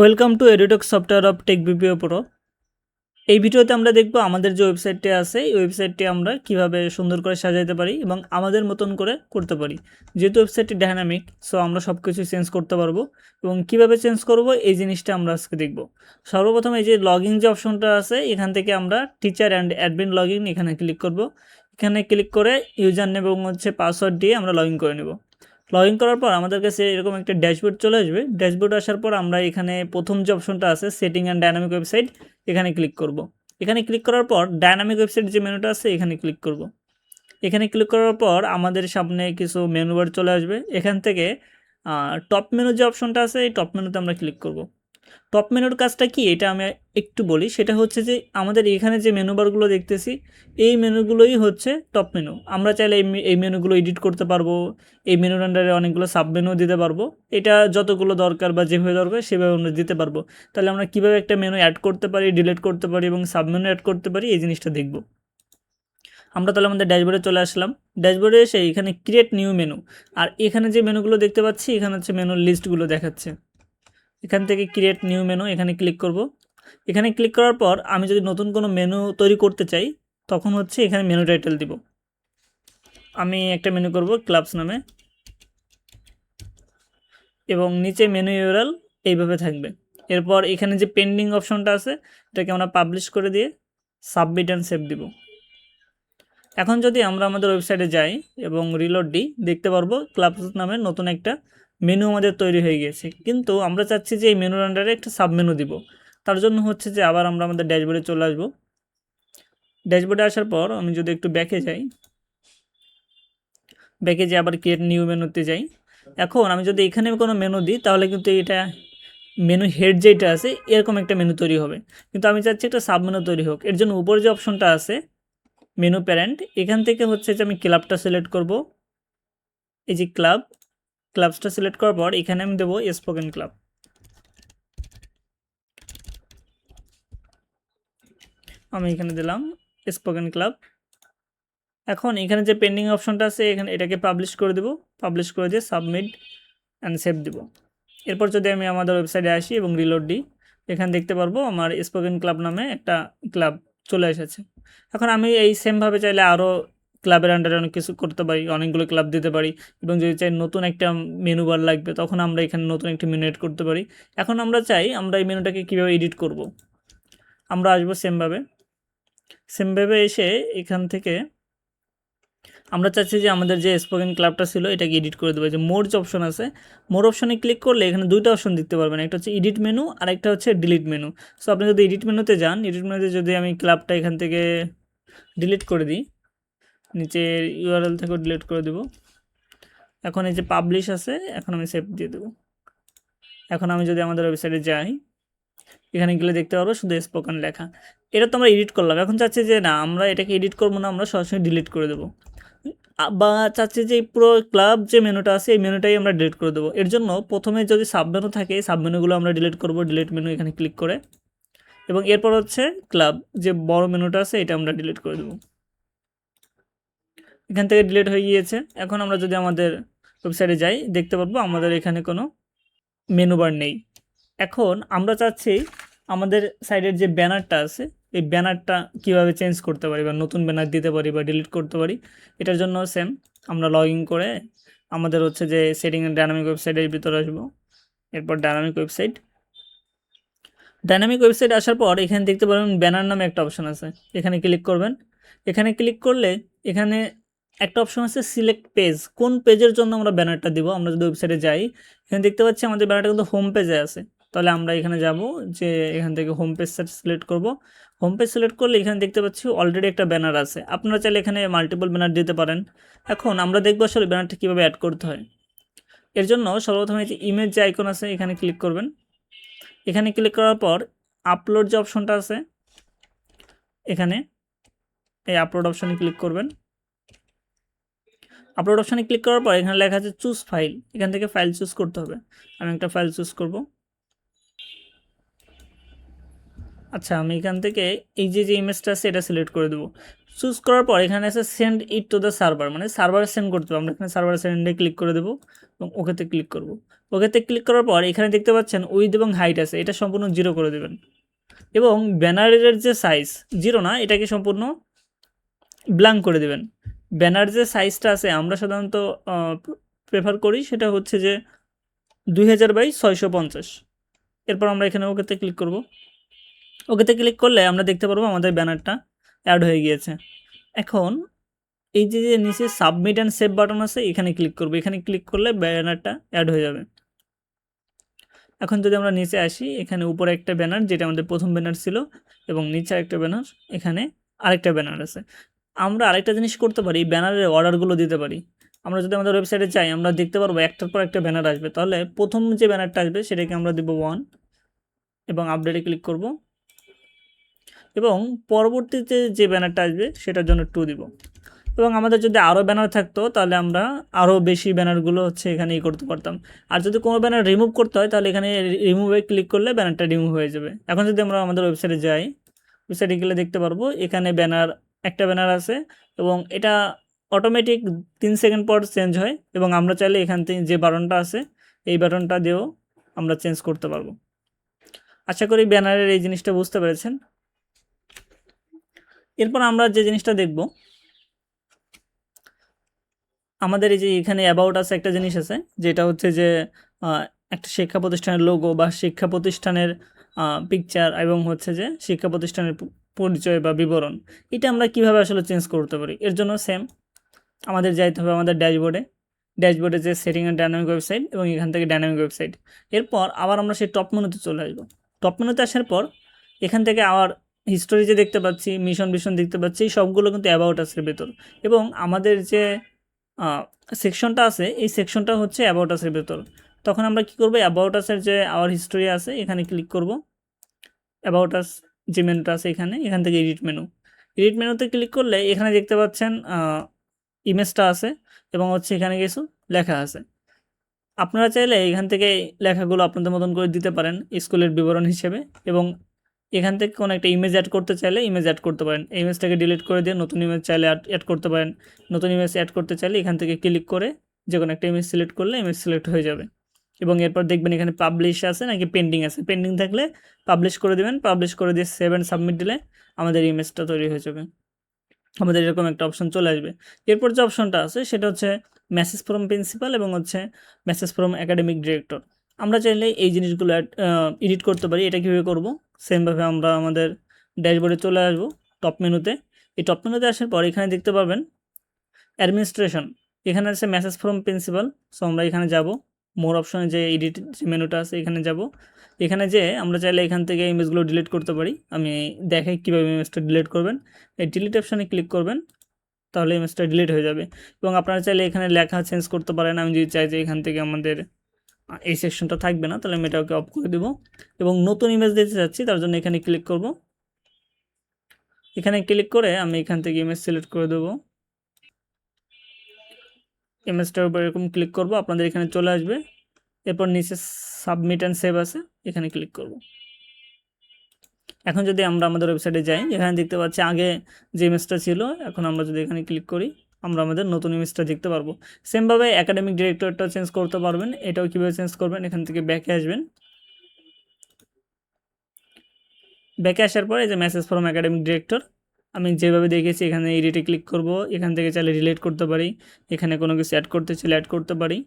Welcome to edutech software of tech BPO pro. এই ভিডিওতে আমরা দেখব আমাদের যে ওয়েবসাইটটি আছে এই ওয়েবসাইটটি আমরা কিভাবে সুন্দর করে সাজাতে পারি এবং আমাদের মতন করে করতে পারি। যেহেতু ওয়েবসাইটটি ডায়নামিক, সো আমরা সব কিছু চেঞ্জ করতে পারবো এবং কিভাবে চেঞ্জ করব এই জিনিসটা আমরা আজকে দেখব। সর্বপ্রথম এই যে লগইন যে অপশনটা আছে এখান থেকে আমরা টিচার অ্যান্ড অ্যাডমিন লগইন এখানে ক্লিক করব। এখানে ক্লিক করে ইউজার নেম এবং পাসওয়ার্ড দিয়ে আমরা লগইন করে নেব। লগইন করার পর আমাদের কাছে এরকম একটা ড্যাশবোর্ড চলে আসবে। ড্যাশবোর্ড আসার পর আমরা এখানে প্রথম যে অপশনটা আছে সেটিং অ্যান্ড ডায়নামিক ওয়েবসাইট এখানে ক্লিক করব। এখানে ক্লিক করার পর ডায়নামিক ওয়েবসাইট যে মেনুটা আছে এখানে ক্লিক করব। এখানে ক্লিক করার পর আমাদের সামনে কিছু মেনু বার চলে আসবে। এখান থেকে টপ মেনু যে অপশনটা আছে এই টপ মেনুতে আমরা ক্লিক করব। টপ মেনুর কাজটা কি এটা আমি একটু বলি। সেটা হচ্ছে যে আমাদের এখানে যে মেনু বারগুলো দেখতেছি এই মেনুগুলোই হচ্ছে টপ মেনু। আমরা চাইলে এই মেনুগুলো এডিট করতে পারবো। এই মেনুর আন্ডারে অনেকগুলো সাব মেনু দিতে পারবো। এটা যতগুলো দরকার বা যেভাবে দরকার সেভাবে আমরা দিতে পারবো। তাহলে আমরা কীভাবে একটা মেনু অ্যাড করতে পারি, ডিলিট করতে পারি এবং সাব মেনু অ্যাড করতে পারি এই জিনিসটা দেখব। আমরা তাহলে আমাদের ড্যাশবোর্ডে চলে আসলাম। ড্যাশবোর্ডে এসে এখানে ক্রিয়েট নিউ মেনু, আর এখানে যে মেনুগুলো দেখতে পাচ্ছি এখানে হচ্ছে মেনুর লিস্টগুলো দেখাচ্ছে। এখান থেকে ক্রিয়েট নিউ মেনু এখানে ক্লিক করব। এখানে ক্লিক করার পর আমি যদি নতুন কোনো মেনু তৈরি করতে চাই তখন হচ্ছে এখানে মেনু টাইটেল দিব। আমি একটা মেনু করব ক্লাবস নামে এবং নিচে মেনু ইউআরএল এইভাবে থাকবে। এরপর এখানে যে পেন্ডিং অপশনটা আছে এটাকে আমরা পাবলিশ করে দিয়ে সাবমিট অ্যান্ড সেভ দিব। এখন যদি আমরা আমাদের ওয়েবসাইটে যাই এবং রিলোড দিই দেখতে পারবো ক্লাবস নামে নতুন একটা মেনু আমাদের তৈরি হয়ে গেছে। কিন্তু আমরা চাচ্ছি যে এই মেনুর আন্ডারে একটা সাব মেনু দিব। তার জন্য হচ্ছে যে আবার আমরা আমাদের ড্যাশবোর্ডে চলে আসবো। ড্যাশবোর্ডে আসার পর আমি যদি একটু ব্যাকে যাই, ব্যাকে যে আবার ক্রিয়েট নিউ মেনুতে যাই। এখন আমি যদি এখানে কোনো মেনু দিই তাহলে কিন্তু এটা মেনু হেড যেটা আছে এরকম একটা মেনু তৈরি হবে। কিন্তু আমি চাচ্ছি একটা সাব মেনু তৈরি হোক। এর জন্য উপরে যে অপশনটা আছে মেনু প্যারেন্ট এখান থেকে হচ্ছে যে আমি ক্লাবটা সিলেক্ট করব। এই যে ক্লাবসটা সিলেক্ট করার পর এখানে আমি দেবো স্পোকেন ক্লাব। আমি এখানে দিলাম স্পোকেন ক্লাব। এখন এখানে যে পেন্ডিং অপশনটা আছে এখানে এটাকে পাবলিশ করে দেব। পাবলিশ করে দিয়ে সাবমিট অ্যান্ড সেভ দেব। এরপর যদি আমি আমাদের ওয়েবসাইটে আসি এবং রিলোড দিই এখানে দেখতে পারবো আমার স্পোকেন ক্লাব নামে একটা ক্লাব চলে এসেছে। এখন আমি এই সেমভাবে চাইলে আরও ক্লাবের আন্ডারে অনেক কিছু করতে পারি, অনেকগুলো ক্লাব দিতে পারি এবং যদি চাই নতুন একটা মেনু বার লাগবে তখন আমরা এখানে নতুন একটা মেনু এড করতে পারি। এখন আমরা চাই আমরা এই মেনুটাকে কীভাবে এডিট করব। আমরা আসবো সেমভাবে এসে এখান থেকে আমরা চাচ্ছি যে আমাদের যে স্পোকেন ক্লাবটা ছিল এটাকে এডিট করে দেবো। যে মোর যে অপশন আছে মোর অপশনে ক্লিক করলে এখানে দুইটা অপশন দেখতে পারবেন, একটা হচ্ছে এডিট মেনু আর একটা হচ্ছে ডিলিট মেনু। সো আপনি যদি এডিট মেনুতে যান, এডিট মেনুতে যদি আমি ক্লাবটা এখান থেকে ডিলিট করে দিই, নিচে ইউআরএল থেকে ডিলিট করে দেব। এখন এই যে পাবলিশ আছে এখন আমি সেভ দিয়ে দেবো। এখন আমি যদি আমাদের ওয়েবসাইটে যাই এখানে গেলে দেখতে পারবো শুধু স্পোকেন লেখা। এটা তো আমরা এডিট করলাম। এখন চাচ্ছি যে না আমরা এটাকে এডিট করবো না, আমরা সরাসরি ডিলিট করে দেবো। বা চাচ্ছি যে পুরো ক্লাব যে মেনুটা আছে এই মেনুটাই আমরা ডিলিট করে দেবো। এর জন্য প্রথমে যদি সাব মেনু থাকে এই সাব মেনুগুলো আমরা ডিলিট করব। ডিলিট মেনু এখানে ক্লিক করে এবং এরপর হচ্ছে ক্লাব যে বড় মেনুটা আছে এটা আমরা ডিলিট করে দেবো। এখান থেকে ডিলিট হয়ে গিয়েছে। এখন আমরা যদি আমাদের ওয়েবসাইটে যাই দেখতে পারবো আমাদের এখানে কোনো মেনু বার নেই। এখন আমরা চাচ্ছি আমাদের সাইডের যে ব্যানারটা আছে এই ব্যানারটা কীভাবে চেঞ্জ করতে পারি বা নতুন ব্যানার দিতে পারি বা ডিলিট করতে পারি। এটার জন্য সেম আমরা লগ ইন করে আমাদের হচ্ছে যে সেটিং এন্ড ডায়নামিক ওয়েবসাইটের ভিতরে আসবো। এরপর ডায়নামিক ওয়েবসাইট আসার পর এখানে দেখতে পারবেন ব্যানার নামে একটা অপশান আছে, এখানে ক্লিক করবেন। এখানে ক্লিক করলে এখানে একটা অপশন আছে সিলেক্ট পেজ, কোন পেজের জন্য আমরা ব্যানারটা দিব। আমরা যদি ওয়েবসাইটে যাই এখানে দেখতে পাচ্ছি আমাদের ব্যানারটা কিন্তু হোম পেজে আছে। তাহলে আমরা এখানে যাব যে এখান থেকে হোম পেজ সিলেক্ট করব। হোম পেজ সিলেক্ট করলে এখানে দেখতে পাচ্ছি অলরেডি একটা ব্যানার আছে। আপনারা চাইলে এখানে মাল্টিপল ব্যানার দিতে পারেন। এখন আমরা দেখবো আসলে ব্যানারটা কীভাবে অ্যাড করতে হয়। এর জন্য সর্বপ্রথমে যে ইমেজ যে আইকন আছে এখানে ক্লিক করবেন। এখানে ক্লিক করার পর আপলোড যে অপশনটা আছে এখানে এই আপলোড অপশনে ক্লিক করবেন। আপলোড অপশানে ক্লিক করার পর এখানে লেখা আছে চুজ ফাইল, এখান থেকে ফাইল চুজ করতে হবে। আমি একটা ফাইল চুজ করব। আচ্ছা আমি এখান থেকে এই যে ইমেজটা আছে এটা সিলেক্ট করে দেবো। চুজ করার পর এখানে আছে send it to the server, মানে সার্ভারে সেন্ড করতে হবে। আমরা এখানে সার্ভারে সেন্ডে ক্লিক করে দেবো এবং ওকেতে ক্লিক করব। ওকেতে ক্লিক করার পর এখানে দেখতে পাচ্ছেন উইথ এবং হাইট আছে, এটা সম্পূর্ণ 0 করে দেবেন। এবং ব্যানারের যে সাইজ 0 না, এটাকে সম্পূর্ণ ব্ল্যাঙ্ক করে দেবেন। ব্যানার যে সাইজটা আছে আমরা সাধারণত প্রেফার করি সেটা হচ্ছে যে 2000/650। এরপর আমরা এখানে ওকেতে ক্লিক করব। ওকেতে ক্লিক করলে আমরা দেখতে পারবো আমাদের ব্যানারটা অ্যাড হয়ে গিয়েছে। এখন এই যে নিচে সাবমিট অ্যান্ড সেভ বাটন আছে, এখানে ক্লিক করব। এখানে ক্লিক করলে ব্যানারটা অ্যাড হয়ে যাবে। এখন যদি আমরা নিচে আসি, এখানে উপরে একটা ব্যানার যেটা আমাদের প্রথম ব্যানার ছিল এবং নিচে একটা ব্যানার, এখানে আরেকটা ব্যানার আছে। আমরা আরেকটা জিনিস করতে পারি, ব্যানারের অর্ডারগুলো দিতে পারি। আমরা যদি আমাদের ওয়েবসাইটে যাই আমরা দেখতে পারবো একটার পর একটা ব্যানার আসবে। তাহলে প্রথম যে ব্যানারটা আসবে সেটাকে আমরা দেবো 1 এবং আপডেটে ক্লিক করব, এবং পরবর্তীতে যে ব্যানারটা আসবে সেটার জন্য 2 দিব। এবং আমাদের যদি আরও ব্যানার থাকতো তাহলে আমরা আরও বেশি ব্যানারগুলো হচ্ছে এখানে করতে পারতাম। আর যদি কোনো ব্যানার রিমুভ করতে হয় তাহলে এখানে রিমুভে ক্লিক করলে ব্যানারটা রিমুভ হয়ে যাবে। এখন যদি আমরা আমাদের ওয়েবসাইটে যাই, ওয়েবসাইটে গেলে দেখতে পারবো এখানে একটা ব্যানার আছে এবং এটা অটোমেটিক 3 সেকেন্ড পর চেঞ্জ হয়, এবং আমরা চাইলে এখান থেকে যে বাটনটা আছে এই বাটনটা দিয়েও আমরা চেঞ্জ করতে পারবো। আশা করি ব্যানারের এই জিনিসটা বুঝতে পেরেছেন। এরপর আমরা যে জিনিসটা দেখব, আমাদের এই যে এখানে অ্যাবাউট আছে একটা জিনিস আছে, যেটা হচ্ছে যে একটা শিক্ষা প্রতিষ্ঠানের লোগো বা শিক্ষা প্রতিষ্ঠানের পিকচার এবং হচ্ছে যে শিক্ষা প্রতিষ্ঠানের পরিচয় বা বিবরণ, এটা আমরা কিভাবে আসলে চেঞ্জ করতে পারি। এর জন্য সেম আমাদের যাইতে হবে আমাদের ড্যাশবোর্ডে যে সেটিং এন্ড ডাইনামিক ওয়েবসাইট, এবং এখান থেকে ডাইনামিক ওয়েবসাইট। এরপর আবার আমরা সেই টপ মেনুতে চলে আসবো। টপ মেনুতে আসার পর এখান থেকে আবার হিস্টোরি যে দেখতে পাচ্ছি, মিশন দেখতে পাচ্ছি, সবগুলো কিন্তু অ্যাবাউট আসের ভেতর। এবং আমাদের যে সেকশনটা আছে এই সেকশনটা হচ্ছে অ্যাবাউট আসের ভেতর। তখন আমরা কি করব, অ্যাবাউট আসের যে আওয়ার হিস্টোরি আছে এখানে ক্লিক করব। অ্যাবাউট আস যে মেনুটা আছে এখান থেকে এডিট মেনুতে ক্লিক করলে এখানে দেখতে পাচ্ছেন ইমেজটা আছে এবং হচ্ছে এখানে কিছু লেখা আছে। আপনারা চাইলে এখান থেকে লেখাগুলো আপনাদের মতন করে দিতে পারেন স্কুলের বিবরণ হিসেবে, এবং এখান থেকে কোনো একটা ইমেজ অ্যাড করতে চাইলে ইমেজ অ্যাড করতে পারেন। এই ইমেজটাকে ডিলিট করে দিয়ে নতুন ইমেজ চাইলে অ্যাড করতে পারেন। নতুন ইমেজ অ্যাড করতে চাইলে এখান থেকে ক্লিক করে যে কোনো একটা ইমেজ সিলেক্ট করলে ইমেজ সিলেক্ট হয়ে যাবে। এবং এরপর দেখবেন এখানে পাবলিশ আছে নাকি পেন্ডিং আছে, পেন্ডিং থাকলে পাবলিশ করে দেবেন, পাবলিশ করে দিয়ে সেভ অ্যান্ড সাবমিট দিলে আমাদের ইমেজটা তৈরি হয়ে যাবে। আমাদের এরকম একটা অপশন চলে আসবে। এরপর যে অপশনটা আছে সেটা হচ্ছে মেসেজ ফ্রম প্রিন্সিপাল এবং হচ্ছে মেসেজ ফ্রম একাডেমিক ডিরেক্টর। আমরা চাইলে এই জিনিসগুলো এডিট করতে পারি। এটা কীভাবে করব, সেমভাবে আমরা আমাদের ড্যাশবোর্ডে চলে আসবো টপ মেনুতে। এই টপ মেনুতে আসার পর এখানে দেখতে পাবেন অ্যাডমিনিস্ট্রেশন, এখানে আছে মেসেজ ফ্রম প্রিন্সিপাল। সো আমরা এখানে যাব, মোর অপশনে যে এডিট যে মেনুটা আছে এখানে যাব। এখানে যে আমরা চাইলে এখান থেকে ইমেজগুলো ডিলিট করতে পারি। আমি দেখাই কীভাবে ইমেজটা ডিলিট করবেন। এই ডিলিট অপশানে ক্লিক করবেন, তাহলে ইমেজটা ডিলিট হয়ে যাবে। এবং আপনারা চাইলে এখানে লেখা চেঞ্জ করতে পারেন। আমি যদি চাই যে এখান থেকে আমাদের এই সেকশনটা থাকবে না, তাহলে আমি এটাকে অফ করে দেবো এবং নতুন ইমেজ দিতে চাচ্ছি তার জন্য এখানে ক্লিক করব। এখানে ক্লিক করে আমি এখান থেকে ইমেজ সিলেক্ট করে দেবো। ইমেজটার উপর এরকম ক্লিক করব, আপনাদের এখানে চলে আসবে। এরপর নিচে সাবমিট অ্যান্ড সেভ আছে, এখানে ক্লিক করব। এখন যদি আমরা আমাদের ওয়েবসাইটে যাই, এখানে দেখতে পাচ্ছি আগে যে ইমেজটা ছিল, এখন আমরা যদি এখানে ক্লিক করি আমরা আমাদের নতুন ইমেজটা দেখতে পারবো। সেমভাবে একাডেমিক ডিরেক্টরটা চেঞ্জ করতে পারবেন। এটাও কীভাবে চেঞ্জ করবেন, এখান থেকে ব্যাকে আসবেন। ব্যাকে আসার পরে যে মেসেজ ফ্রম একাডেমিক ডিরেক্টর আমি যেভাবে দেখেছি এখানে এডিটে ক্লিক করব। এখান থেকে চাইলে রিলেট করতে পারি, এখানে কোনো কিছু অ্যাড করতে চাইলে অ্যাড করতে পারি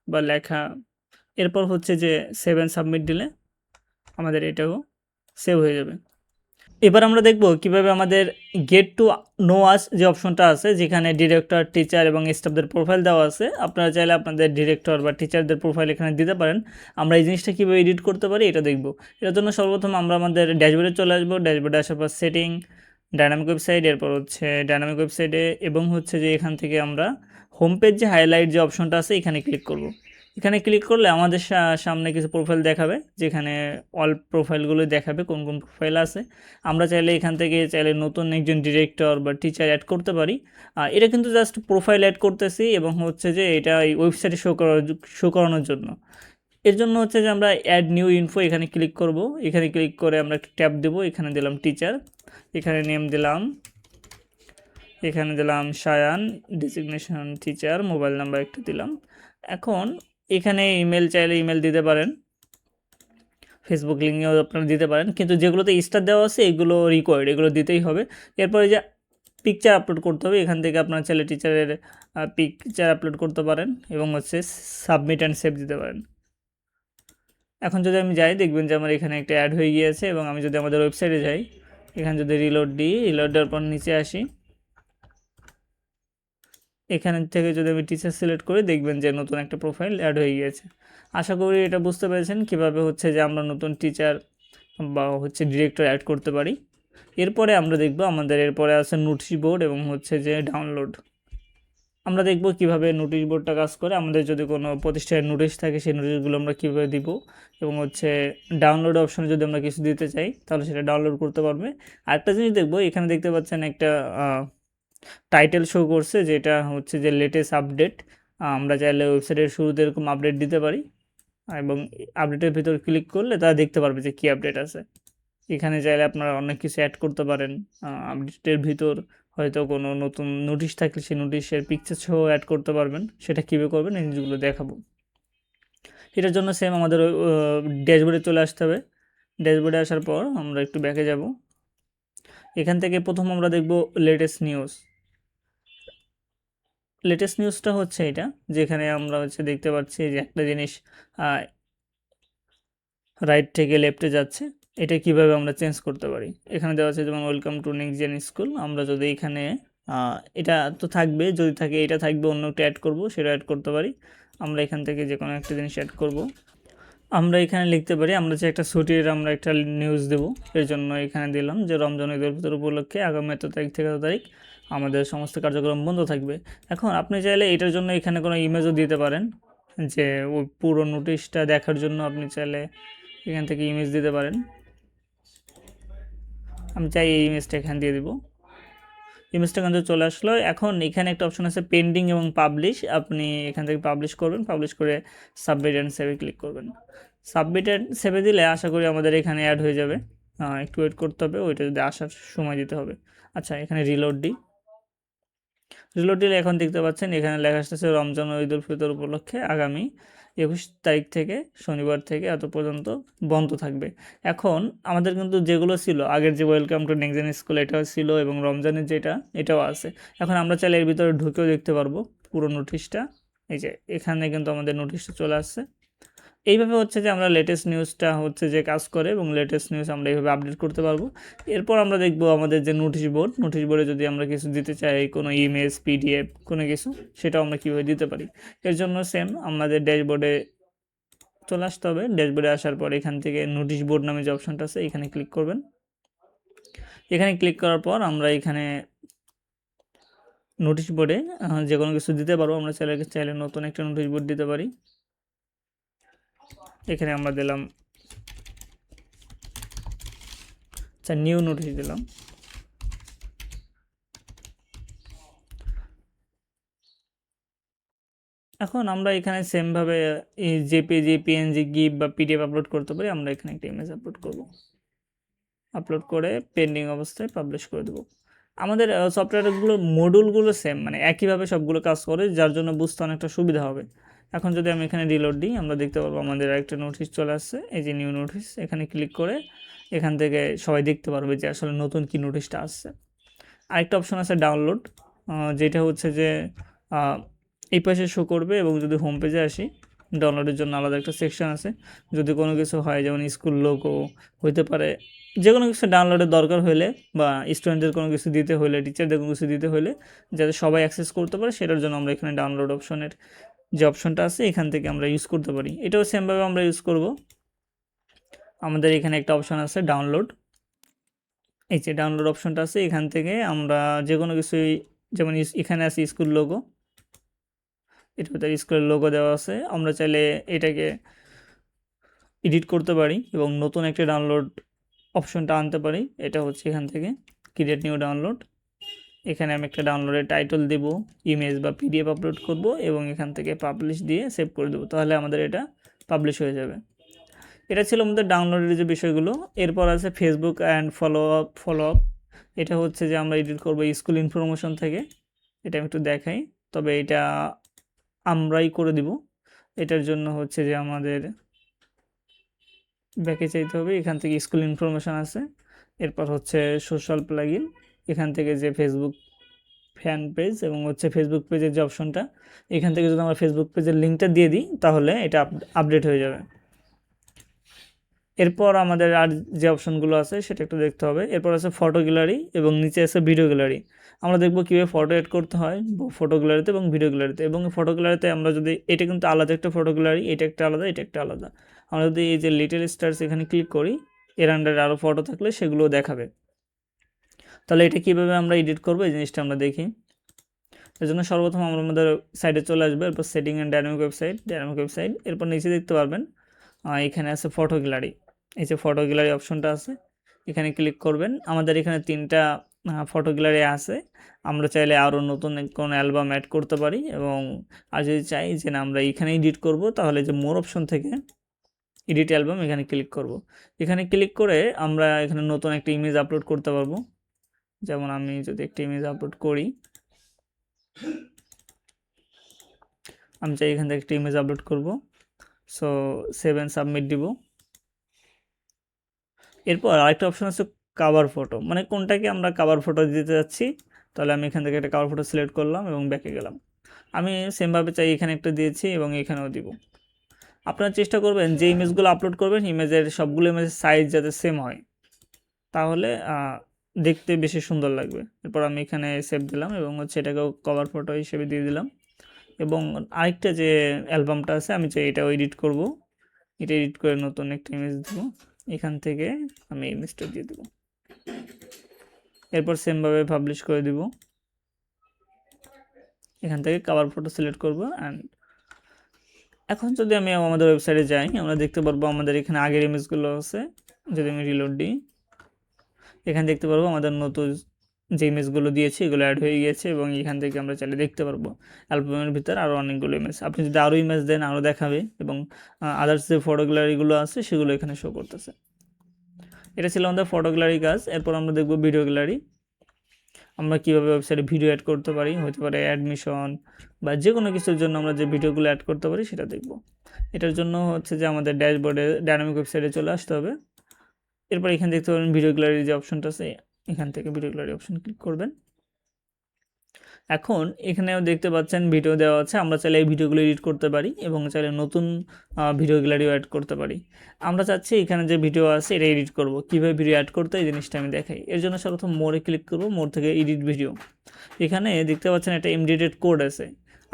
বা লেখা। এরপর হচ্ছে যে সেভ অ্যান্ড সাবমিট দিলে আমাদের এটাও সেভ হয়ে যাবে। এবার আমরা দেখব কিভাবে আমাদের গেট টু নো আস যে অপশনটা আছে, যেখানে ডিরেক্টর, টিচার এবং স্টাফদের প্রোফাইল দেওয়া আছে। আপনারা চাইলে আপনাদের ডিরেক্টর বা টিচারদের প্রোফাইল এখানে দিতে পারেন। আমরা এই জিনিসটা কীভাবে এডিট করতে পারি এটা দেখব। এটার জন্য সর্বপ্রথম আমরা আমাদের ড্যাশবোর্ডে চলে আসবো। ড্যাশবোর্ডে আসার পর সেটিং, ডায়নামিক ওয়েবসাইট, এরপর হচ্ছে ডায়নামিক ওয়েবসাইটে এবং হচ্ছে যে এখান থেকে আমরা হোম পেজ যে হাইলাইট যে অপশনটা আছে এখানে ক্লিক করব। এখানে ক্লিক করলে আমাদের সামনে কিছু প্রোফাইল দেখাবে, যেখানে অল প্রোফাইলগুলো দেখাবে কোন কোন প্রোফাইল আছে। আমরা চাইলে এখান থেকে চাইলে নতুন একজন ডিরেক্টর বা টিচার অ্যাড করতে পারি। এটা কিন্তু জাস্ট প্রোফাইল অ্যাড করতেছি এবং হচ্ছে যে এটা এই ওয়েবসাইটে শো করানোর জন্য। এর জন্য হচ্ছে যে আমরা অ্যাড নিউ ইনফো এখানে ক্লিক করব। এখানে ক্লিক করে আমরা একটা ট্যাব দেবো, এখানে দিলাম টিচার, এখানে নেম দিলাম এখানে দিলাম Sayan, designation teacher, mobile number একটা দিলাম। এখন এখানে ইমেল চাইলে ইমেল দিতে পারেন, ফেসবুক লিঙ্কেও আপনারা দিতে পারেন, কিন্তু যেগুলোতে স্টার দেওয়া আছে এগুলো রিকোয়ার্ড, এগুলো দিতেই হবে। এরপরে যে পিকচার আপলোড করতে হবে, এখান থেকে আপনার ছেলে টিচারের পিকচার আপলোড করতে পারেন এবং হচ্ছে সাবমিট অ্যান্ড সেভ দিতে পারেন। এখন যদি আমি যাই দেখবেন যে আমার এখানে একটা অ্যাড হয়ে গিয়েছে, এবং আমি যদি আমাদের ওয়েবসাইটে যাই, এখানে যদি রিলোড দিই, রিলোড দেওয়ার পর নিচে আসি, এখান থেকে যদি আমি টিচার সিলেক্ট করি দেখবেন যে নতুন একটা প্রোফাইল অ্যাড হয়ে গিয়েছে। আশা করি এটা বুঝতে পেরেছেন কীভাবে হচ্ছে যে আমরা নতুন টিচার বা হচ্ছে ডিরেক্টর অ্যাড করতে পারি। এরপরে আমরা দেখব আমাদের এরপরে আছে নোটিশ বোর্ড এবং হচ্ছে যে ডাউনলোড। আমরা দেখব কিভাবে নোটিশ বোর্ডটা কাজ করে, আমাদের যদি কোনো প্রতিষ্ঠানের নোটিশ থাকে সেই নোটিশগুলো আমরা কীভাবে দিব, এবং হচ্ছে ডাউনলোড অপশনে যদি আমরা কিছু দিতে চাই তাহলে সেটা ডাউনলোড করতে পারবে। আরেকটা জিনিস দেখব, এখানে দেখতে পাচ্ছেন একটা টাইটেল শো করছে যেটা হচ্ছে যে লেটেস্ট আপডেট। আমরা চাইলে ওয়েবসাইটের শুরুতে এরকম আপডেট দিতে পারি, এবং আপডেটের ভিতর ক্লিক করলে তারা দেখতে পারবে যে কী আপডেট আছে। এখানে চাইলে আপনারা অনেক কিছু অ্যাড করতে পারেন। আপডেটের ভিতর হয়তো কোনো নতুন নোটিশ থাকলে সেই নোটিশের পিকচার সহ অ্যাড করতে পারবেন। সেটা কীভাবে করবেন এই জিনিসগুলো দেখাবো। এটার জন্য সেম আমাদের ড্যাশবোর্ডে চলে আসতে হবে। ড্যাশবোর্ডে আসার পর আমরা একটু ব্যাকে যাব। এখান থেকে প্রথম আমরা দেখব লেটেস্ট নিউজ। লেটেস্ট নিউজটা হচ্ছে এটা, যেখানে আমরা হচ্ছে দেখতে পাচ্ছি যে একটা জিনিস রাইট থেকে লেফটে যাচ্ছে, এটা কিভাবে আমরা চেঞ্জ করতে পারি। এখানে দেওয়া আছে যেমন welcome to next gen school. আমরা যদি এখানে এটা তো থাকবে, যদি থাকে এটা থাকবে, অন্য একটা অ্যাড করব, সেটা অ্যাড করতে পারি। আমরা এখান থেকে যে কোনো একটা জিনিস অ্যাড করব। আমরা এখানে লিখতে পারি আমরা যে একটা ছুটির আমরা একটা নিউজ দেব, এর জন্য এখানে দিলাম যে রমজান ঈদের ভিতর উপলক্ষে আগামী এত তারিখ থেকে এত তারিখ আমাদের সমস্ত কার্যক্রম বন্ধ থাকবে। এখন আপনি চাইলে এটার জন্য এখানে কোনো ইমেজও দিতে পারেন, যে ওই পুরো নোটিশটা দেখার জন্য আপনি চাইলে এখান থেকে ইমেজ দিতে পারেন। আমি চাই এই ইমেজটা এখানে দিয়ে দিব। ইমেজটা কিন্তু চলে আসলো। এখন এখানে একটা অপশন আছে পেন্ডিং এবং পাবলিশ, আপনি এখান থেকে পাবলিশ করবেন, পাবলিশ করে সাবমিট অ্যান্ড সেভে ক্লিক করবেন। সাবমিট অ্যান্ড সেভে দিলে আশা করি আমাদের এখানে অ্যাড হয়ে যাবে। একটু ওয়েট করতে হবে, ওইটা যদি আসার সময় দিতে হবে। আচ্ছা, এখানে রিলোড দিই। রিলোড দিলে এখন দেখতে পাচ্ছেন এখানে লেখা আসতেছে রমজান ও ঈদ উল ফিতর উপলক্ষে আগামী 21 তারিখ থেকে শনিবার থেকে এত পর্যন্ত বন্ধ থাকবে। এখন আমাদের কিন্তু যেগুলো ছিল আগের যে welcome to next gen school এটাও ছিল, এবং রমজানের যেটা এটাও আছে। এখন আমরা চাইলে এর ভিতরে ঢুকেও দেখতে পারবো পুরো নোটিশটা। এই যে এখানে কিন্তু আমাদের নোটিশটা চলে আসছে। এইভাবে হচ্ছে যে আমরা লেটেস্ট নিউজটা হচ্ছে যে কাজ করে, এবং লেটেস্ট নিউজ আমরা এইভাবে আপডেট করতে পারবো। এরপর আমরা দেখব আমাদের যে নোটিশ বোর্ডে যদি আমরা কিছু দিতে চাই, কোনো ইমেজ, পিডিএফ, কোনো কিছু, সেটাও আমরা কীভাবে দিতে পারি। এর জন্য সেম আমাদের ড্যাশবোর্ডে চলে আসতে হবে। ড্যাশবোর্ডে আসার পর এখান থেকে নোটিশ বোর্ড নামে যে অপশনটা আছে এখানে ক্লিক করবেন। এখানে ক্লিক করার পর আমরা এখানে নোটিশ বোর্ডে যে কোনো কিছু দিতে পারবো। আমরা চাইলে নতুন একটা নোটিশ বোর্ড দিতে পারি। এখানে আমরা দিলাম নিউ নোটিশ দিলাম। এখন আমরা এখানে সেমভাবে জেপিজি, পিএনজি, গিফ বা পিডিএফ আপলোড করতে পারি। আমরা এখানে একটা ইমেজ আপলোড করব, আপলোড করে পেন্ডিং অবস্থায় পাবলিশ করে দেবো। আমাদের সফটওয়্যারগুলো মডিউলগুলো সেম, মানে একইভাবে সবগুলো কাজ করে, যার জন্য বুঝতে অনেকটা সুবিধা হবে। এখন যদি আমি এখানে রিলোড দিই আমরা দেখতে পারবো আমাদের একটা নোটিশ চলে আসছে, এই যে নিউ নোটিশ। এখানে ক্লিক করে এখান থেকে সবাই দেখতে পারবে যে আসলে নতুন কি নোটিশটা আসছে। আরেকটা অপশন আছে ডাউনলোড, যেটা হচ্ছে যে এই পাশে শো করবে, এবং যদি হোম পেজে আসি ডাউনলোডের জন্য আলাদা একটা সেকশন আছে। যদি কোনো কিছু হয় যেমন স্কুল লোগো হইতে পারে, যে কোনো কিছু ডাউনলোডের দরকার হলে, বা স্টুডেন্টদের কোনো কিছু দিতে হলে, টিচারদের কোনো কিছু দিতে হলে, যাতে সবাই অ্যাক্সেস করতে পারে, সেটার জন্য আমরা এখানে ডাউনলোড অপশনের যে অপশনটা আছে এখান থেকে আমরা ইউজ করতে পারি। এটাও সেমভাবে আমরা ইউজ করব। আমাদের এখানে একটা অপশন আছে ডাউনলোড, এই যে ডাউনলোড অপশনটা আছে, এখান থেকে আমরা যে কোনো কিছুই, যেমন এখানে আছে স্কুল লোগো, এটা তার স্কুলের লোগো দেওয়া আছে। আমরা চাইলে এটাকে এডিট করতে পারি এবং নতুন একটা ডাউনলোড অপশনটা আনতে পারি। এটা হচ্ছে এখান থেকে ক্রিয়েট নিউ ডাউনলোড। এখানে আমি একটা ডাউনলোডের টাইটেল দেব, ইমেজ বা পিডিএফ আপলোড করব, এবং এখান থেকে পাবলিশ দিয়ে সেভ করে দেবো, তাহলে আমাদের এটা পাবলিশ হয়ে যাবে। এটা ছিল আমাদের ডাউনলোডের যে বিষয়গুলো। এরপর আছে ফেসবুক অ্যান্ড ফলো আপ। এটা হচ্ছে যে আমরা এডিট করব স্কুল ইনফরমেশন থেকে। এটা আমি একটু দেখাই, তবে এটা আমরাই করে দিব। এটার জন্য হচ্ছে যে আমাদের ব্যাকে চাইতে হবে, এখান থেকে স্কুল ইনফরমেশন আছে, এরপর হচ্ছে সোশ্যাল প্লাগইন, এখান থেকে যে ফেসবুক ফ্যান পেজ এবং হচ্ছে ফেসবুক পেজের যে অপশনটা, এখান থেকে যদি আমরা ফেসবুক পেজের লিঙ্কটা দিয়ে দিই তাহলে এটা আপডেট হয়ে যাবে। এরপর আমাদের আর যে অপশনগুলো আছে সেটা একটু দেখতে হবে। এরপর আছে ফটো গ্যালারি এবং নিচে আছে ভিডিও গ্যালারি। আমরা দেখব কীভাবে ফটো এড করতে হয় ফটো গ্যালারিতে এবং ভিডিও গ্যালারিতে। এবং ফটো গ্যালারিতে আমরা যদি, এটা কিন্তু আলাদা একটা ফটো গ্যালারি, এটা একটা আলাদা, এটা একটা আলাদা। আমরা যদি এই যে লিটল স্টার্স এখানে ক্লিক করি, এর আন্ডারে আরও ফটো থাকলে সেগুলোও দেখাবে। তাহলে এটা কীভাবে আমরা এডিট করবো এই জিনিসটা আমরা দেখি। এর জন্য সর্বপ্রথম আমরা আমাদের সাইডে চলে আসবে, এরপর সেটিং অ্যান্ড ডাইনামিক ওয়েবসাইট, এরপর নিচে দেখতে পারবেন এখানে আছে ফটো গ্যালারি। এই যে ফটো গ্যালারি অপশনটা আছে, এখানে ক্লিক করবেন। আমাদের এখানে 3টা ফটো গ্যালারি আছে। আমরা চাইলে আরও নতুন কোনো অ্যালবাম অ্যাড করতে পারি, এবং আর যদি চাই যে না আমরা এখানে এডিট করব, তাহলে যে মোর অপশন থেকে এডিট অ্যালবাম এখানে ক্লিক করব। এখানে ক্লিক করে আমরা এখানে নতুন একটা ইমেজ আপলোড করতে পারবো। যেমন আমি যদি একটা ইমেজ আপলোড করি, আমি চাই এখান থেকে একটা ইমেজ আপলোড করব। সো সেভ অ্যান্ড সাবমিট দিব। এরপর আরেকটা অপশন আছে কাভার ফটো, মানে কোনটাকে আমরা কাভার ফটো দিতে যাচ্ছি। তাহলে আমি এখান থেকে একটা কাভার ফটো সিলেক্ট করলাম এবং ব্যাকে গেলাম। আমি সেমভাবে চাই এখানে একটা দিয়েছি এবং এখানেও দিব। আপনারা চেষ্টা করবেন যে ইমেজগুলো আপলোড করবেন ইমেজের সবগুলো ইমেজের সাইজ যাতে সেম হয়, তাহলে দেখতে বেশি সুন্দর লাগবে। এরপর আমি এখানে সেভ দিলাম এবং হচ্ছে এটাকেও কভার ফটো হিসেবে দিয়ে দিলাম। এবং আরেকটা যে অ্যালবামটা আছে আমি চাই এটাও এডিট করব। এটা এডিট করে নতুন একটা ইমেজ দেবো, এখান থেকে আমি ইমেজটা দিয়ে দেবো। এরপর সেমভাবে পাবলিশ করে দিব। এখান থেকে কভার ফটো সিলেক্ট করব। অ্যান্ড এখন যদি আমি আমাদের ওয়েবসাইটে যাই, আমরা দেখতে পারবো আমাদের এখানে আগের ইমেজগুলো আছে। যদি আমি রিলোড দিই, এখানে দেখতে পারবো আমাদের নতুন যে ইমেজগুলো দিয়েছি এগুলো অ্যাড হয়ে গিয়েছে, এবং এখান থেকে আমরা চাইলে দেখতে পারবো অ্যালবামের ভিতরে আরও অনেকগুলো ইমেজ। আপনি যদি আরও ইমেজ দেন আরও দেখাবে, এবং আদার্স যে ফটো গ্যালারিগুলো আছে সেগুলো এখানে শো করতেছে। এটা ছিল আমাদের ফটো গ্যালারি কাজ। এরপর আমরা দেখব ভিডিও গ্যালারি। আমরা কীভাবে ওয়েবসাইটে ভিডিও অ্যাড করতে পারি, হতে পারে অ্যাডমিশন বা যে কোনো কিছুর জন্য আমরা যে ভিডিওগুলো অ্যাড করতে পারি সেটা দেখব। এটার জন্য হচ্ছে যে আমাদের ড্যাশবোর্ডে ডায়নামিক ওয়েবসাইটে চলে আসতে হবে। এরপর এখানে দেখতে পাবেন ভিডিও গ্যালারি যে অপশনটা আছে, এখান থেকে ভিডিও গ্যালারি অপশন ক্লিক করবেন। এখন এখানেও দেখতে পাচ্ছেন ভিডিও দেওয়া আছে। আমরা চাইলে এই ভিডিওগুলো এডিট করতে পারি এবং চাইলে নতুন ভিডিও গ্যালারিও অ্যাড করতে পারি। আমরা চাচ্ছি এখানে যে ভিডিও আছে এটা এডিট করব। কীভাবে ভিডিও অ্যাড করতে এই জিনিসটা আমি দেখাই। এর জন্য সর্বপ্রথম মোড়ে ক্লিক করব, মোড় থেকে এডিট ভিডিও। এখানে দেখতে পাচ্ছেন একটা এমডিটেড কোড আছে।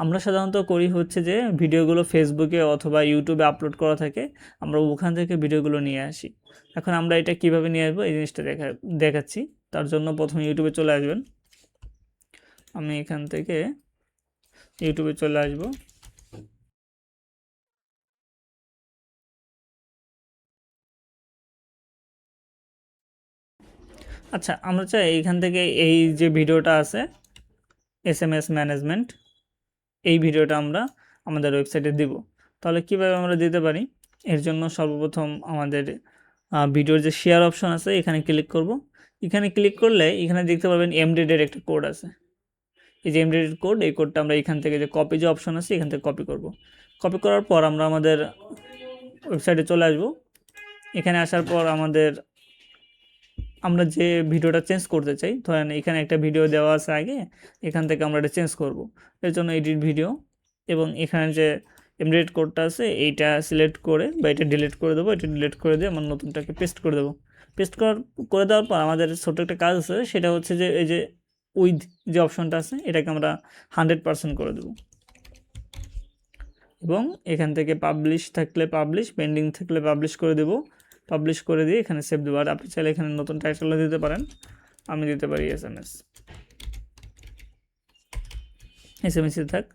আমরা সাধারণত করি হচ্ছে যে ভিডিওগুলো ফেসবুকে অথবা ইউটিউবে আপলোড করা থাকে, আমরা ওখান থেকে ভিডিওগুলো নিয়ে আসি। এখন আমরা এটা কিভাবে নিয়ে আসবো এই জিনিসটা দেখাচ্ছি। তার জন্য প্রথমে ইউটিউবে চলে আসবেন। আমি এখান থেকে ইউটিউবে চলে আসব। আচ্ছা, আমরা চাই এইখান থেকে এই যে ভিডিওটা আছে এসএমএস ম্যানেজমেন্ট, এই ভিডিওটা আমরা আমাদের ওয়েবসাইটে দিব। তাহলে কীভাবে আমরা দিতে পারি, এর জন্য সর্বপ্রথম আমাদের ভিডিওর যে শেয়ার অপশন আছে এখানে ক্লিক করব। এখানে ক্লিক করলে এখানে দেখতে পাবেন এমডিডের একটা কোড আছে। এই যে এমডিডেড কোড, এই কোডটা আমরা এখান থেকে যে কপি যে অপশন আছে এখান থেকে কপি করব। কপি করার পর আমরা আমাদের ওয়েবসাইটে চলে আসব। এখানে আসার পর আমরা যে ভিডিওটা চেঞ্জ করতে চাই, ধরেন এখানে একটা ভিডিও দেওয়া আছে আগে, এখান থেকে আমরা এটা চেঞ্জ করব। এর জন্য এডিট ভিডিও, এবং এখানে যে এমডিডেড কোডটা আছে এইটা সিলেক্ট করে বা এটা ডিলিট করে দেবো। এটা ডিলিট করে দিয়ে আমার নতুনটাকে পেস্ট করে দেবো। পেস্ট করে দেওয়ার পর আমাদের ছোট্ট একটা কাজ আছে, সেটা হচ্ছে যে এই যে উইথ যে অপশনটা আছে এটাকে আমরা 100% করে দেবো, এবং এখান থেকে পাবলিশ থাকলে পাবলিশ, পেন্ডিং থাকলে পাবলিশ করে দেবো। পাবলিশ করে দিয়ে এখানে সেভ দেবো। আর আপনি চাইলে এখানে নতুন টাইটেলও দিতে পারেন। আমি দিতে পারি এসএমএসই থাক।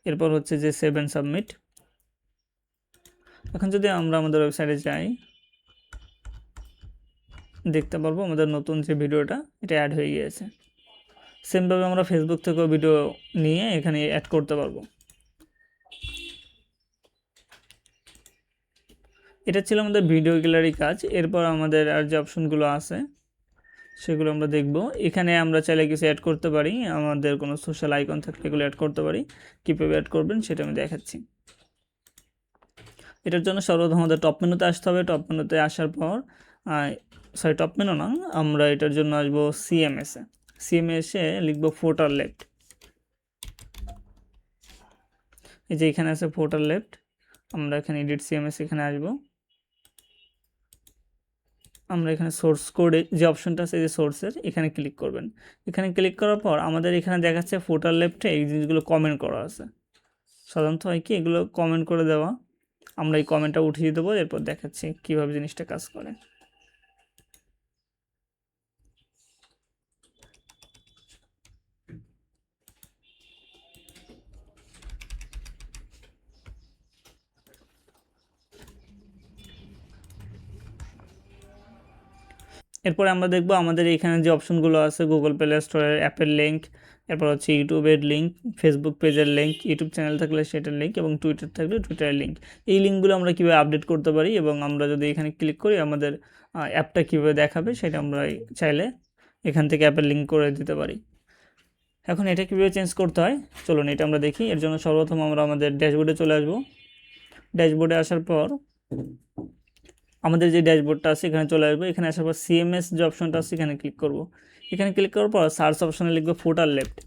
এরপর হচ্ছে যে সেভ অ্যান্ড সাবমিট। এখন যদি আমরা আমাদের ওয়েবসাইটে যাই, দেখতে পারবো আমাদের নতুন যে ভিডিওটা এটা অ্যাড হয়ে গিয়েছে। সেমভাবে আমরা ফেসবুক থেকেও ভিডিও নিয়ে এখানে অ্যাড করতে পারবো। এটা ছিল আমাদের ভিডিও গ্যালারি কাজ। এরপর আমাদের আর যে অপশনগুলো আছে সেগুলো আমরা দেখব। এখানে আমরা চাইলে কিছু অ্যাড করতে পারি, আমাদের কোনো সোশ্যাল আইকন থাকলে এগুলো অ্যাড করতে পারি। কীভাবে অ্যাড করবেন সেটা আমি দেখাচ্ছি। এটার জন্য সর্বপ্রথম আমাদের টপ মেনুতে আসতে হবে। টপ মেনুতে আসার পর টপ মেনু না, আমরা এটার জন্য আসবো সিএমএসে। সিএমএসে লিখব ফোটার লেফট। এই যে এখানে আছে ফোটার লেফট, আমরা এখানে এডিট সিএমএস এখানে আসবো। আমরা এখানে সোর্স কোডে যে অপশনটা আছে, যে সোর্সের, এখানে ক্লিক করবেন। এখানে ক্লিক করার পর আমাদের এখানে দেখাচ্ছে ফোটার লেফটে এই জিনিসগুলো কমেন্ট করা আছে। সাধারণত হয় কি, এগুলো কমেন্ট করে দেওয়া, আমরা এই কমেন্টটা উঠিয়ে দেবো, এরপর দেখাচ্ছি কীভাবে জিনিসটা কাজ করে। এরপরে আমরা দেখব আমাদের এখানে যে অপশনগুলো আছে, গুগল প্লে স্টোরের অ্যাপের লিঙ্ক, এরপর হচ্ছে ইউটিউবের লিঙ্ক, ফেসবুক পেজের লিঙ্ক, ইউটিউব চ্যানেল থাকলে সেটার লিঙ্ক, এবং টুইটার থাকলে টুইটারের লিঙ্ক। এই লিঙ্কগুলো আমরা কীভাবে আপডেট করতে পারি এবং আমরা যদি এখানে ক্লিক করি আমাদের অ্যাপটা কীভাবে দেখাবে সেটা আমরা চাইলে এখান থেকে অ্যাপের লিঙ্ক করে দিতে পারি। এখন এটা কীভাবে চেঞ্জ করতে হয় চলুন এটা আমরা দেখি। এর জন্য সর্বপ্রথম আমরা আমাদের ড্যাশবোর্ডে চলে আসব। ড্যাশবোর্ডে আসার পর আমাদের যে ড্যাশবোর্ডটা আছে এখানে চলে আসবো। এখানে আসার পর সিএমএস যে অপশনটা আছে এখানে ক্লিক করব। এখানে ক্লিক করার পর সার্চ অপশনে লিখবো ফোটার লেফট।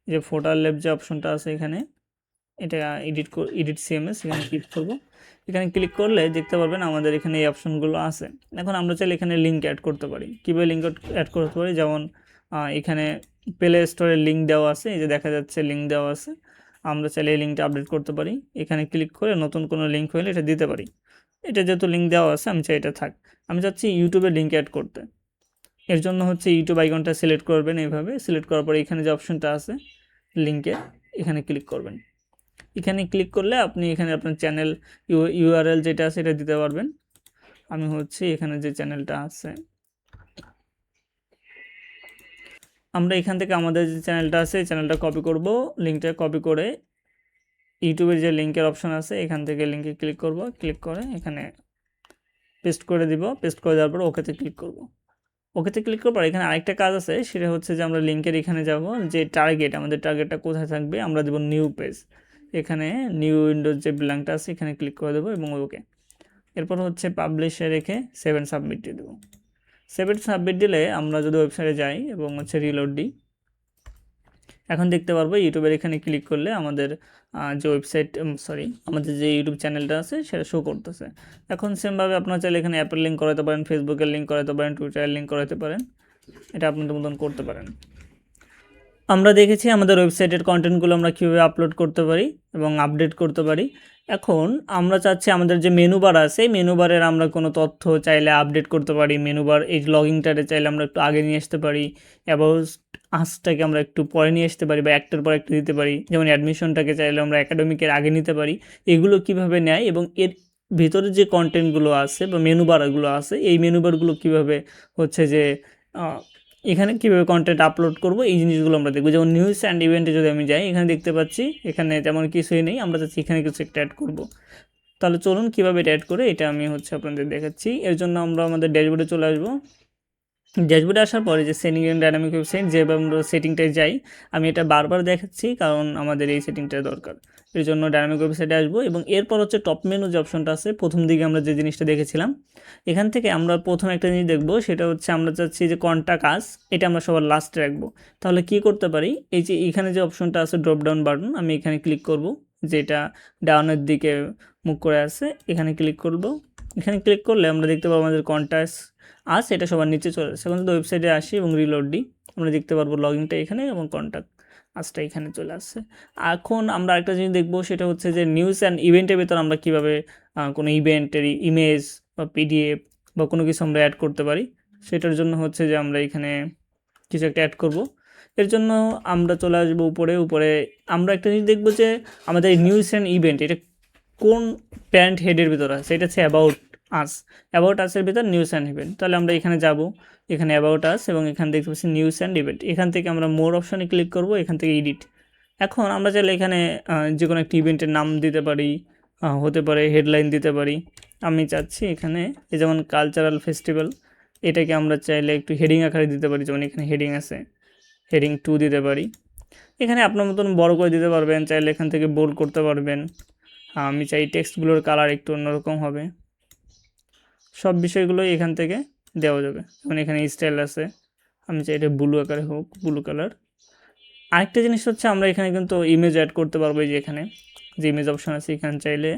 যে ফোটার লেফট যে অপশনটা আছে এখানে, এটা এডিট সিএমএস, এখানে ক্লিক করব। এখানে ক্লিক করলে দেখতে পারবেন আমাদের এখানে এই অপশনগুলো আছে। এখন আমরা চাইলে এখানে লিঙ্ক অ্যাড করতে পারি। কীভাবে লিঙ্ক অ্যাড করতে পারি, যেমন এখানে প্লে স্টোরের লিঙ্ক দেওয়া আছে, এই যে দেখা যাচ্ছে লিঙ্ক দেওয়া আছে। আমরা চাইলে এই লিঙ্কটা আপডেট করতে পারি। এখানে ক্লিক করে নতুন কোনো লিঙ্ক হলে এটা দিতে পারি। এটা যেহেতু লিঙ্ক দেওয়া আছে আমি চাই এটা থাক। আমি চাচ্ছি ইউটিউবে লিঙ্ক অ্যাড করতে। এর জন্য হচ্ছে ইউটিউব আইকনটা সিলেক্ট করবেন। এইভাবে সিলেক্ট করার পরে এখানে যে অপশনটা আছে লিঙ্কে, এখানে ক্লিক করবেন। এখানে ক্লিক করলে আপনি এখানে আপনার চ্যানেল ইউআরএল যেটা আছে এটা দিতে পারবেন। আমি হচ্ছে এখানে যে চ্যানেলটা আছে, আমরা এখান থেকে আমাদের যে চ্যানেলটা আছে এই চ্যানেলটা কপি করব। লিঙ্কটা কপি করে ইউটিউবের যে লিঙ্কের অপশন আছে এখান থেকে লিঙ্কে ক্লিক করব। ক্লিক করে এখানে পেস্ট করে দিব। পেস্ট করে দেওয়ার পর ওকেতে ক্লিক করব। ওকেতে ক্লিক করার পর এখানে আরেকটা কাজ আছে, সেটা হচ্ছে যে আমরা লিঙ্কের এখানে যাব, যে টার্গেট, আমাদের টার্গেটটা কোথায় থাকবে, আমরা দেবো নিউ পেজ। এখানে নিউ উইন্ডোজ যে ব্ল্যাঙ্কটা আছে এখানে ক্লিক করে দেবো এবং ওকে। এরপর হচ্ছে পাবলিশে রেখে 7 সাবমিট দিয়ে দেবো। 7 সাবমিট দিলে আমরা যদি ওয়েবসাইটে যাই এবং হচ্ছে রিলোড দিই, এখন দেখতে পারবো ইউটিউবের এখানে ক্লিক করলে আমাদের যে ওয়েবসাইট আমাদের যে ইউটিউব চ্যানেলটা আছে সেটা শো করতেছে। এখন সেমভাবে আপনারা চাইলে এখানে অ্যাপের লিঙ্ক করাতে পারেন, ফেসবুকের লিঙ্ক করাতে পারেন, টুইটারের লিঙ্ক করাতে পারেন। এটা আপনাদের মতন করতে পারেন। আমরা দেখেছি আমাদের ওয়েবসাইটের কন্টেন্টগুলো আমরা কীভাবে আপলোড করতে পারি এবং আপডেট করতে পারি। এখন আমরা চাচ্ছি আমাদের যে মেনু বার আছে, মেনু বারের আমরা কোনো তথ্য চাইলে আপডেট করতে পারি। মেনু বার এই লগইনটারে চাইলে আমরা একটু আগে নিয়ে আসতে পারি, অ্যাবাউট আজটাকে আমরা একটু পরে নিয়ে আসতে পারি বা একটার পর একটা দিতে পারি। যেমন অ্যাডমিশনটাকে চাইলে আমরা একাডেমিকের আগে নিতে পারি। এগুলো কিভাবে নেয় এবং এর ভিতরে যে কন্টেন্টগুলো আছে বা মেনু বারগুলো আছে, এই মেনু বারগুলো কীভাবে হচ্ছে যে এখানে কীভাবে কন্টেন্ট আপলোড করব, এই জিনিসগুলো আমরা দেখব। যেমন নিউজ অ্যান্ড ইভেন্টে যদি আমি যাই, এখানে দেখতে পাচ্ছি এখানে তেমন কিছুই নেই, আমরা চাচ্ছি এখানে কিছু একটা অ্যাড করব। তাহলে চলুন কীভাবে এটা অ্যাড করে এটা আমি হচ্ছে আপনাদের দেখাচ্ছি। এর জন্য আমরা আমাদের ড্যাশবোর্ডে চলে আসবো। ড্যাশবোর্ডে আসার পরে যে সেটিং এন্ড ডাইনামিক ওয়েবসাইট, যেভাবে আমরা সেটিংটায় যাই, আমি এটা বারবার দেখাচ্ছি কারণ আমাদের এই সেটিংটা দরকার। এর জন্য ডাইনামিক ওয়েবসাইটে আসবো এবং এরপর হচ্ছে টপ মেনু যে অপশনটা আছে, প্রথম দিকে আমরা যে জিনিসটা দেখেছিলাম, এখান থেকে আমরা প্রথম একটা জিনিস দেখবো, সেটা হচ্ছে আমরা চাচ্ছি যে কন্টাক্ট আস, এটা আমরা সবার লাস্টে রাখবো। তাহলে কি করতে পারি, এই যে এখানে যে অপশনটা আছে ড্রপ ডাউন বাটন, আমি এখানে ক্লিক করব, যেটা ডাউনের দিকে মুখ করে আছে, এখানে ক্লিক করব। এখানে ক্লিক করলে আমরা দেখতে পাবো আমাদের কন্টাক্টস আস এটা সবার নিচে চলে আসছে। এখন যদি ওয়েবসাইটে আসি এবং রিলোড দিই, আমরা দেখতে পারবো লগইনটা এখানে এবং কন্ট্যাক্ট আজটা এখানে চলে আসছে। এখন আমরা আরেকটা জিনিস দেখবো, সেটা হচ্ছে যে নিউজ অ্যান্ড ইভেন্টের ভেতর আমরা কীভাবে কোনো ইভেন্টের ইমেজ বা পিডিএফ বা কোনো কিছু আমরা অ্যাড করতে পারি। সেটার জন্য হচ্ছে যে আমরা এখানে কিছু একটা অ্যাড করব। এর জন্য আমরা চলে আসবো উপরে। আমরা একটা জিনিস দেখবো যে আমাদের নিউজ অ্যান্ড ইভেন্ট এটা কোন প্যারেন্ট হেডের ভিতর আছে, এটা হচ্ছে অ্যাবাউট আসের ভিতর নিউজ অ্যান্ড ইভেন্ট। তাহলে আমরা এখানে যাব, এখানে অ্যাবাউট আস এবং এখানে দেখতে পাচ্ছি নিউজ অ্যান্ড ইভেন্ট। এখান থেকে আমরা মোর অপশানে ক্লিক করব, এখান থেকে এডিট। এখন আমরা চাইলে এখানে যে কোনো একটি ইভেন্টের নাম দিতে পারি, হতে পারে হেডলাইন দিতে পারি। আমি চাচ্ছি এখানে যেমন কালচারাল ফেস্টিভ্যাল, এটাকে আমরা চাইলে একটু হেডিং আকারে দিতে পারি, যেমন এখানে হেডিং আছে, হেডিং 2 দিতে পারি। এখানে আপনার মতন বড় করে দিতে পারবেন, চাইলে এখান থেকে বোল্ড করতে পারবেন। আমি চাই টেক্সটগুলোর কালার একটু অন্যরকম হবে। সব বিষয়গুলোই এখান থেকে দেওয়া যাবে। যেমন এখানে স্টাইল আছে, আমি চাই এটা ব্লু আকারে হোক, ব্লু কালার। আরেকটা জিনিস হচ্ছে আমরা এখানে কিন্তু ইমেজ অ্যাড করতে পারবো, যে এখানে যে ইমেজ অপশান আছে এখানে চাইলে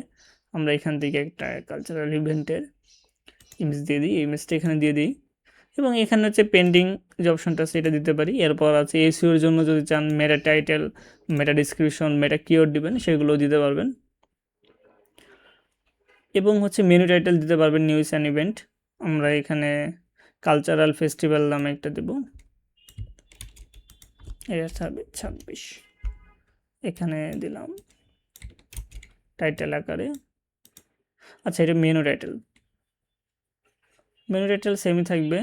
আমরা এখান থেকে একটা কালচারাল ইভেন্টের ইমেজ দিয়ে দিই, ইমেজটা এখানে দিয়ে দিই। এবং এখানে হচ্ছে পেন্ডিং যে অপশানটা আছে এটা দিতে পারি। এরপর আছে এসইওর জন্য যদি চান মেটা টাইটেল, মেটা ডিসক্রিপশন, মেটা কিওয়ার্ড দিবেন, সেগুলো দিতে পারবেন। এবং হচ্ছে মেনু টাইটেল দিতে পারবেন নিউজ অ্যান্ড ইভেন্ট। আমরা এখানে কালচারাল ফেস্টিভ্যাল নামে একটা দেব, 26 এখানে দিলাম টাইটেল আকারে। আচ্ছা, এটা মেনু টাইটেল, মেনু টাইটেল সেমই থাকবে।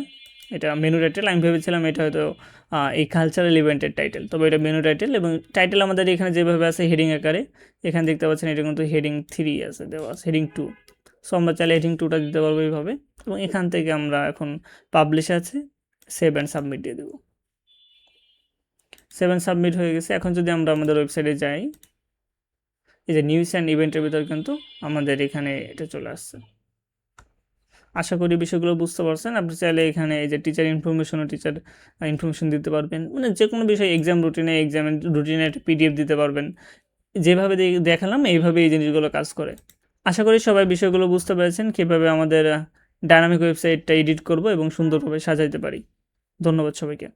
এটা মেনু টাইটেল, আমি ভেবেছিলাম এটা হয়তো এই কালচারাল ইভেন্টের টাইটেল, তবে এটা মেনু টাইটেল। এবং টাইটেল আমাদের এখানে যেভাবে আছে হেডিং আকারে, এখানে দেখতে পাচ্ছেন এটা কিন্তু হেডিং 3 আছে দেওয়া আছে, হেডিং 2। সো আমরা চাইলে হেডিং 2টা দিতে পারবো এইভাবে। এবং এখান থেকে আমরা এখন পাবলিশ আছে, সেভ অ্যান্ড সাবমিট দিয়ে দেবো। সেভ অ্যান্ড সাবমিট হয়ে গেছে। এখন যদি আমরা আমাদের ওয়েবসাইটে যাই, এই যে নিউজ অ্যান্ড ইভেন্টের ভিতর কিন্তু আমাদের এখানে এটা চলে আসছে। আশা করি বিষয়গুলো বুঝতে পারছেন। আপনি চাইলে এখানে এই যে টিচার ইনফরমেশন ও টিচার ইনফরমেশন দিতে পারবেন, মানে যে কোনো বিষয় এক্সামের রুটিনে একটা পিডিএফ দিতে পারবেন। যেভাবে দেখালাম এইভাবে এই জিনিসগুলো কাজ করে। আশা করি সবাই বিষয়গুলো বুঝতে পেরেছেন, কীভাবে আমাদের ডায়নামিক ওয়েবসাইটটা এডিট করব এবং সুন্দরভাবে সাজাইতে পারি। ধন্যবাদ সবাইকে।